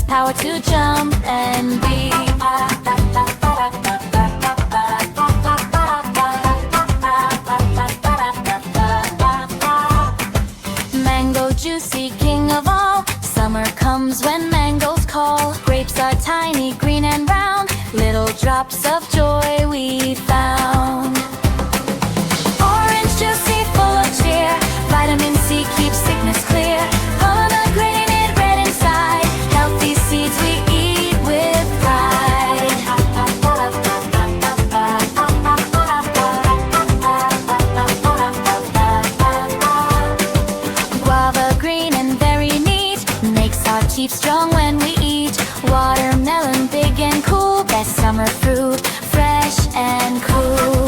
power to jump and be. Mango juicy, king of all. Summer comes when mangoes call. Grapes are tiny, green and round. Little drops of joy we found. Orange juicy, full of cheer. Vitamin C keeps sickness clear. Pomegranate red inside. Healthy seeds we eat with pride. Guava green and very neat. Makes our teeth strong when we eat. Watermelon big and cool. Best summer fruit, fresh and cool.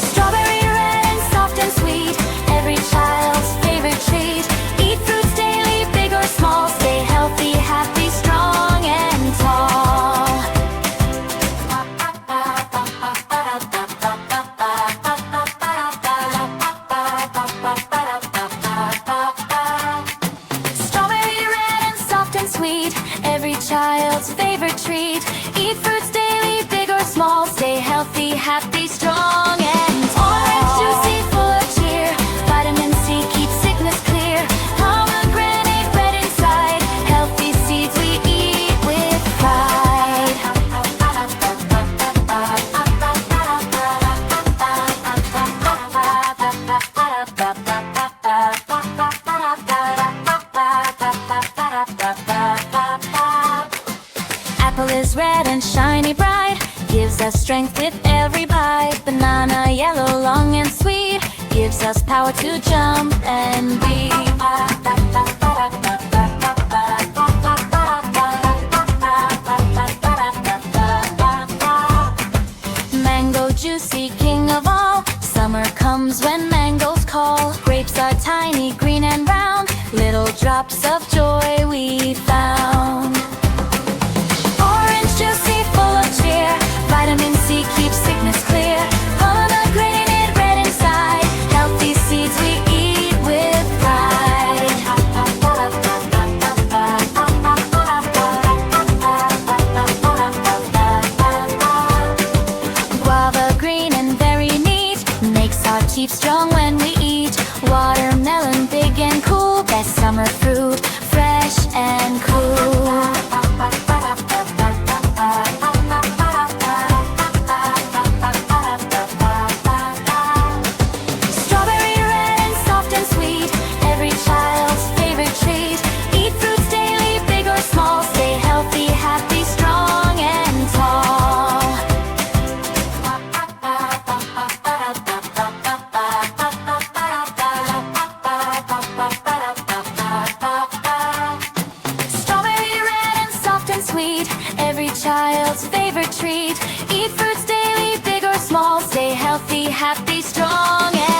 Strawberry red and soft and sweet. Every child's favorite treat. Eat fruits daily, big or small. Stay healthy, happy, strong and tall. Strawberry red and soft and sweet. Every child's favorite treat. Eat fruits daily, big or small. Stay healthy, happy, strong and tall. Orange juicy, full of cheer. Vitamin C keeps sickness clear. Pomegranate red inside. Healthy seeds we eat with pride. Apple is red and shiny bright. Gives us strength with every bite. Banana yellow, long and sweet. Gives us power to jump and be. Mango juicy, king of all. Summer comes when mangoes call. Grapes are tiny, green and round. Little drops of joy we found. Orange juicy, full of cheer. Vitamin C keeps sickness clear. Pomegranate red inside. Healthy seeds we eat with pride. Guava green and very neat. Makes our teeth strong when we eat. Watermelon big and cool. Best summer fruit, fresh and cool. Strawberry red and soft and sweet. Every child's favorite treat. Eat fruits daily, big or small. Stay healthy, happy, strong and tall. Strawberry red and soft and sweet. Every child's favorite treat. Eat fruits daily, big or small. Stay healthy, happy, strong and